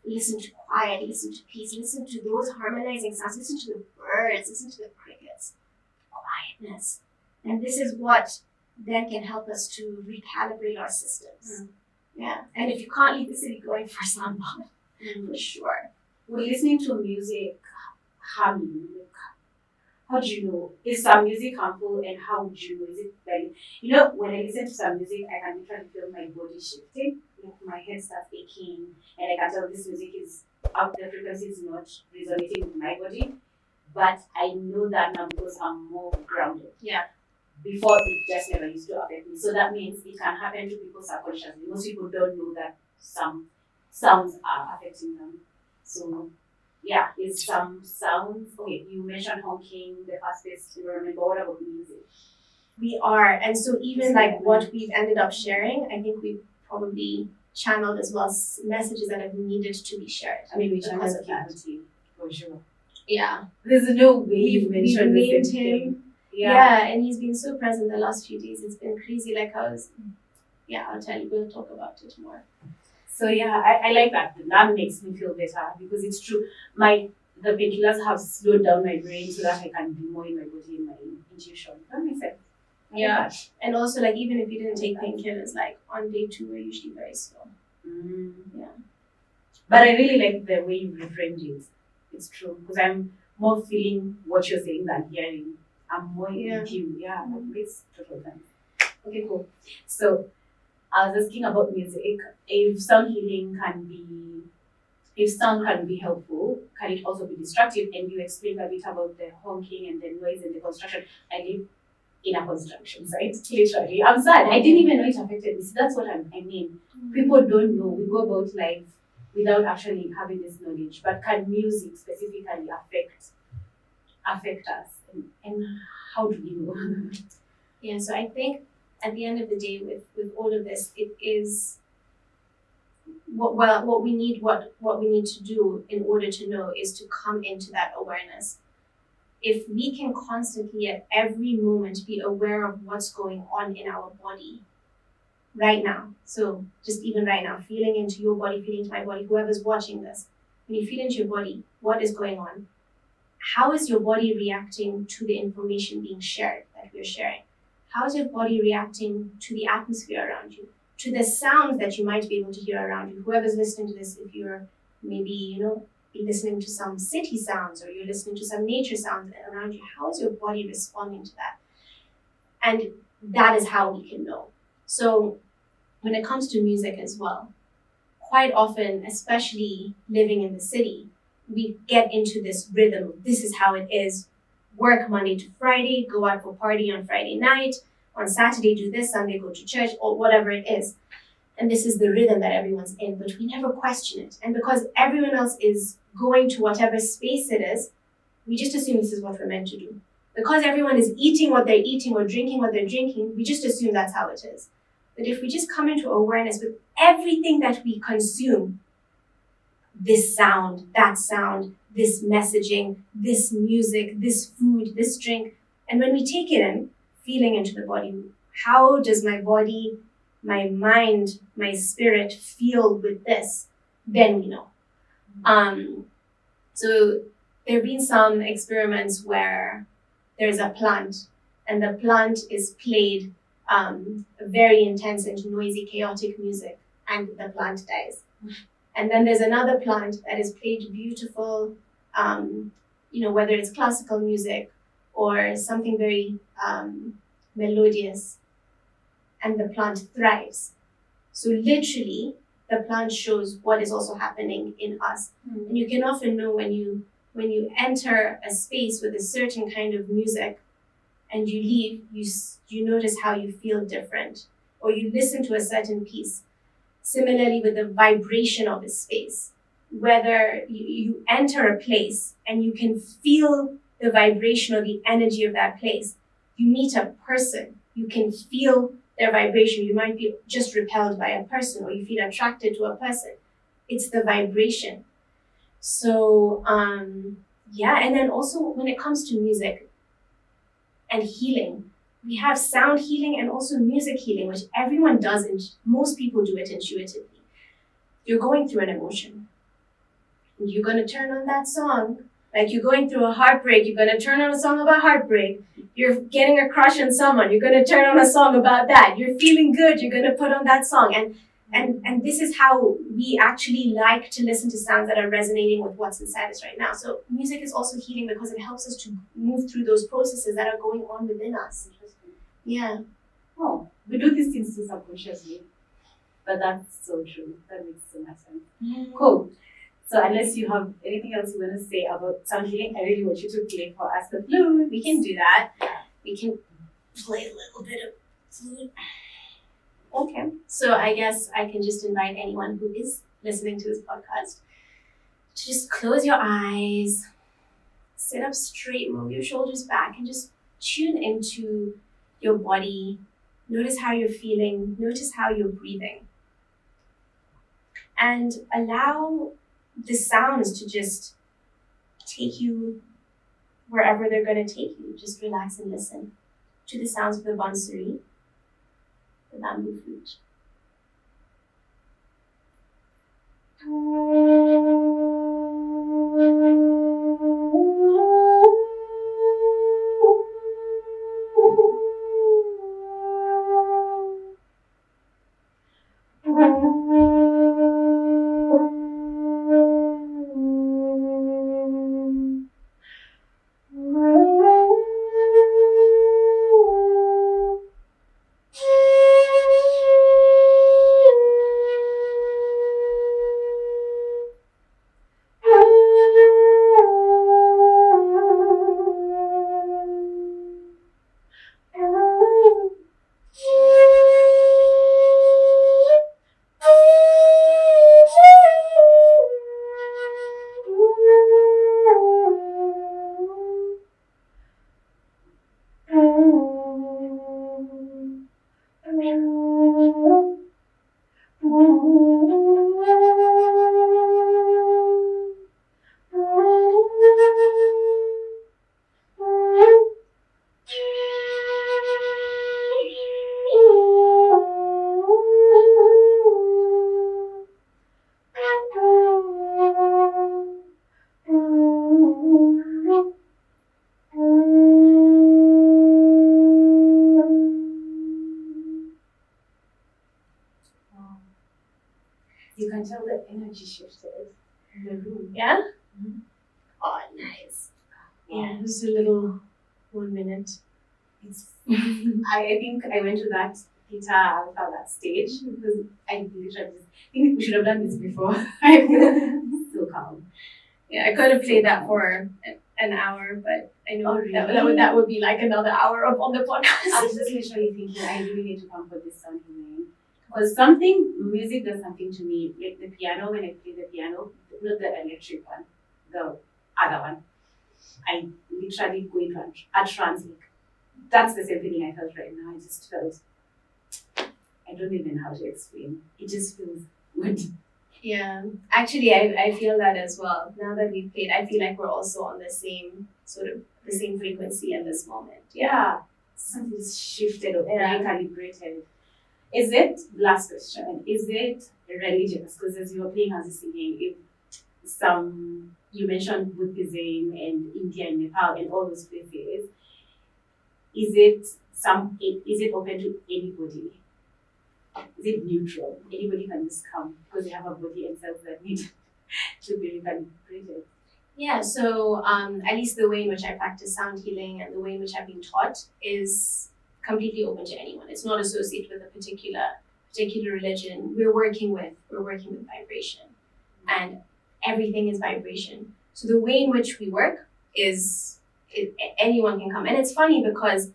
to quiet, listen to peace, listen to those harmonizing sounds, listen to the birds, listen to the crickets, quietness. And this is what then can help us to recalibrate our systems. Yeah. And if you can't leave the city, going for a sound bath, for sure. We're listening to music harming. How do you know? Is some music harmful, and how would you know? Is it like, when I listen to some music, I can literally feel my body shifting, my head starts aching, and I can tell this music is out, the frequency is not resonating with my body. But I know that now because I'm more grounded. Yeah. Before, it just never used to affect me. So that means it can happen to people subconsciously. Most people don't know that some sounds are affecting them. So yeah, it's some sounds. Okay, you mentioned honking, the fast-paced environment, but what about music? We are. And so even like what we've ended up sharing, I think we've probably channeled as well messages that have needed to be shared. I mean, we channeled Kivuti, for sure. Yeah. There's no way you mentioned we named him. Thing. Yeah, and he's been so present the last few days. It's been crazy. Like I'll tell you, we'll talk about it more. So yeah, I like that. That makes me feel better because it's true. The painkillers have slowed down my brain so that I can be more in my body and my intuition. That makes sense. Yeah, and also like even if you didn't take painkillers, like on day 2 we're usually very slow. Yeah. But I really like the way you reframed it. It's true because I'm more feeling what you're saying than hearing. I'm more with you. Yeah, that makes total sense. Okay, cool. So I was asking about music. If sound can be helpful, can it also be destructive? And you explained a bit about the honking and the noise and the construction. I live in a construction site, literally. I'm sad. I didn't even know it affected me. So that's what I mean. People don't know. We go about life without actually having this knowledge. But can music specifically affect us? And how do we know? Yeah, so I think at the end of the day, with all of this, it is what we need to do in order to know is to come into that awareness. If we can constantly at every moment be aware of what's going on in our body right now. So just even right now, feeling into your body, feeling into my body, whoever's watching this, when you feel into your body, what is going on? How is your body reacting to the information being shared that we're sharing? How is your body reacting to the atmosphere around you, to the sounds that you might be able to hear around you? Whoever's listening to this, if you're maybe, listening to some city sounds or you're listening to some nature sounds around you, how is your body responding to that? And that is how we can know. So when it comes to music as well, quite often, especially living in the city, we get into this rhythm. This is how it is. Work Monday to Friday, go out for party on Friday night, on Saturday do this, Sunday go to church, or whatever it is. And this is the rhythm that everyone's in, but we never question it. And because everyone else is going to whatever space it is, we just assume this is what we're meant to do. Because everyone is eating what they're eating or drinking what they're drinking, we just assume that's how it is. But if we just come into awareness with everything that we consume, this sound, that sound, this messaging, this music, this food, this drink, and when we take it in, feeling into the body, how does my body, my mind, my spirit feel with this? Then we know. So there have been some experiments where there's a plant and the plant is played very intense and noisy, chaotic music, and the plant dies. And then there's another plant that is played beautiful, whether it's classical music or something very melodious, and the plant thrives. So literally, the plant shows what is also happening in us. And you can often know when you enter a space with a certain kind of music and you leave, you notice how you feel different, or you listen to a certain piece. Similarly with the vibration of a space, whether you enter a place and you can feel the vibration or the energy of that place. You meet a person, you can feel their vibration. You might be just repelled by a person, or you feel attracted to a person. It's the vibration. So, and then also when it comes to music and healing, we have sound healing and also music healing, which everyone does, and most people do it intuitively. You're going through an emotion. You're going to turn on that song. Like you're going through a heartbreak, you're going to turn on a song about heartbreak. You're getting a crush on someone, you're going to turn on a song about that. You're feeling good, you're going to put on that song. And this is how we actually like to listen to sounds that are resonating with what's inside us right now. So music is also healing because it helps us to move through those processes that are going on within us. Yeah. Oh, we do these things too subconsciously. But that's so true. That makes so much sense. Mm-hmm. Cool. So unless you have anything else you want to say about sound healing, I really want you to play for us the flute. We can do that. We can play a little bit of flute. Okay. So I guess I can just invite anyone who is listening to this podcast to just close your eyes, sit up straight, roll your shoulders back, and just tune into your body. Notice how you're feeling. Notice how you're breathing. And allow the sounds to just take you wherever they're going to take you. Just relax and listen to the sounds of the bansuri, the bamboo flute. You can tell the energy shifted in the room. Yeah? Mm-hmm. Oh, nice. Yeah, just a little 1 minute. I think I went to that Theta Alpha, that stage, because I literally think we should have done this before. I feel so calm. Yeah, I could have played that for an hour, but I know that would be like another hour up on the I podcast. was just literally thinking, I really need to come for this sound healing. Because music does something to me, like the piano, when I play the piano, not the electric one, the other one. I literally go into a trance. Like, that's the same feeling I felt right now. I just felt, I don't even know how to explain. It just feels good. Yeah, actually, I feel that as well. Now that we've played, I feel like we're also on the same frequency at this moment. Yeah, something just shifted or recalibrated. Is it, last question, is it religious? Because as you were playing as a singing, you mentioned Buddhism and India and Nepal and all those places. Is it open to anybody? is it neutral? Anybody can just come because they have a body and cells that need to be recalibrated. Yeah, so at least the way in which I practice sound healing and the way in which I've been taught is completely open to anyone. It's not associated with a particular religion. We're working with vibration, and everything is vibration. So the way in which we work is anyone can come, and it's funny because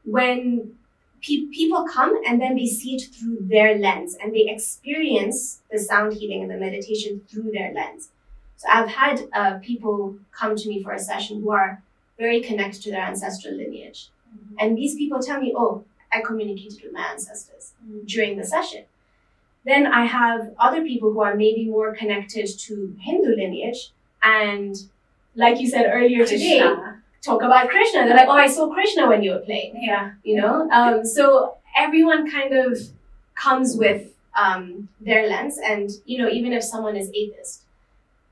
when people come and then they see it through their lens and they experience the sound healing and the meditation through their lens. So I've had people come to me for a session who are very connected to their ancestral lineage. Mm-hmm. And these people tell me, oh, I communicated with my ancestors during the session. Then I have other people who are maybe more connected to Hindu lineage. And like you said earlier today, talk about Krishna. They're like, oh, I saw Krishna when you were playing. Yeah. You know? So everyone kind of comes with their lens. And, you know, even if someone is atheist,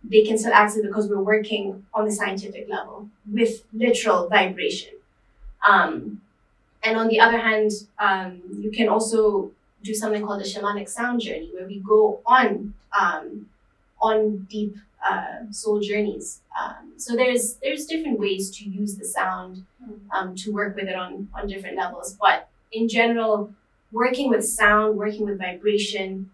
they can still access it because we're working on the scientific level with literal vibration. And on the other hand, you can also do something called the shamanic sound journey, where we go on deep soul journeys. So there's different ways to use the sound to work with it on different levels. But in general, working with sound, working with vibration,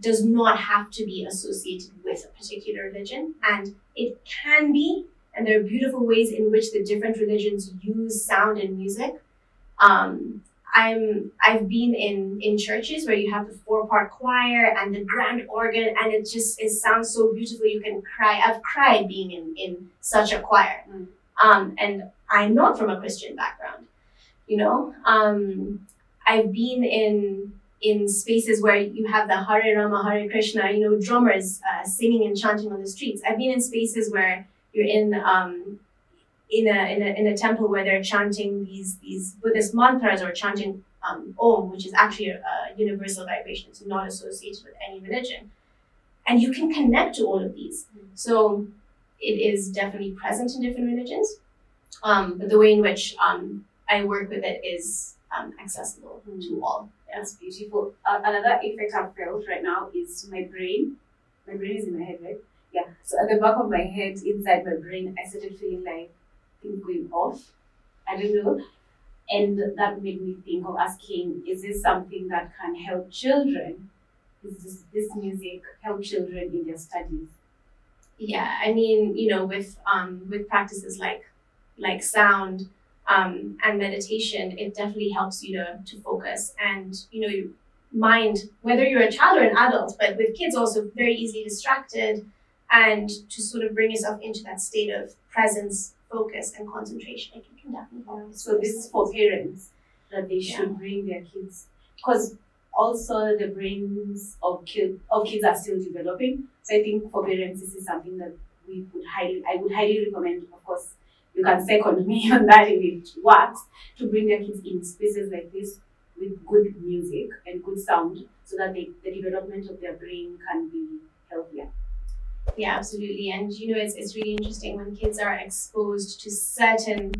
does not have to be associated with a particular religion, and it can be, and there are beautiful ways in which the different religions use sound and music. I've been in churches where you have the 4-part choir and the grand organ, and it sounds so beautiful you can cry. I've cried being in such a choir. And I'm not from a Christian background, you know. I've been in spaces where you have the Hare Rama, Hare Krishna, you know, drummers singing and chanting on the streets. I've been in spaces where you're in a temple where they're chanting these Buddhist mantras or chanting Om, which is actually a universal vibration. It's not associated with any religion. And you can connect to all of these. So it is definitely present in different religions. But the way in which I work with it is accessible to all. That's beautiful. Another effect I've felt right now is my brain. My brain is in my head, right? Yeah. So at the back of my head, inside my brain, I started feeling like things going off. I don't know. And that made me think of asking, is this something that can help children? Is this music help children in their studies? Yeah, I mean, you know, with practices like sound, and meditation, it definitely helps you to focus and, you know, your mind, whether you're a child or an adult, but with kids also very easily distracted, and to sort of bring yourself into that state of presence, focus, and concentration. It can definitely help. So this is for parents, that they should bring their kids, because also the brains of kids are still developing. So I think for parents, this is something that I would highly recommend. Of course, you can second me on that if it works, to bring their kids in spaces like this with good music and good sound, so that the development of their brain can be healthier. Yeah, absolutely. And you know, it's really interesting when kids are exposed to certain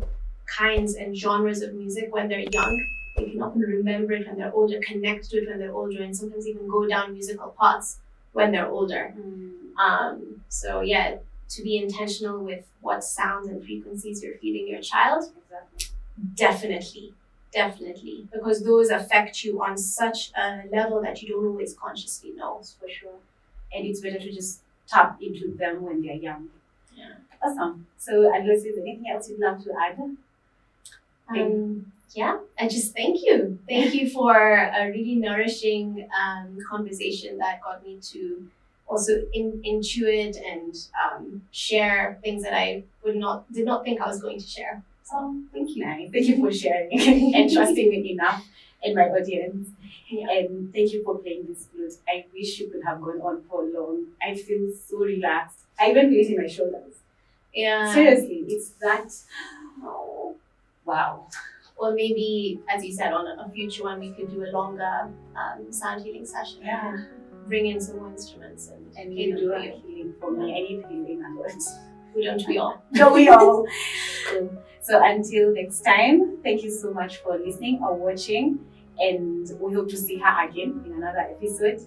kinds and genres of music when they're young. They can often remember it when they're older, connect to it when they're older, and sometimes even go down musical paths when they're older. So yeah, to be intentional with what sounds and frequencies you're feeding your child. Exactly. Definitely. Because those affect you on such a level that you don't always consciously know. For sure. And it's better to just tap into them when they're young. Yeah. Awesome. So, Allibhai, is there anything else you'd love to add? Yeah, I just thank you. Thank you for a really nourishing conversation that got me to also intuit and share things that I did not think I was going to share. So thank you. Nice. Thank you for sharing and trusting me enough in my audience. Yeah. And thank you for playing this flute. I wish you could have gone on for long. I feel so relaxed. I even feel it in my shoulders. Yeah. Seriously, it's that. Oh, wow. Or maybe, as you said, on a future one, we could do a longer sound healing session. Yeah. Bring in some more instruments and you do a healing for me. I need healing and words. Don't we all? Don't we all? So until next time, thank you so much for listening or watching. and we hope to see her again in another episode.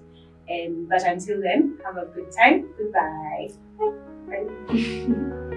But until then, have a good time. Goodbye. Bye.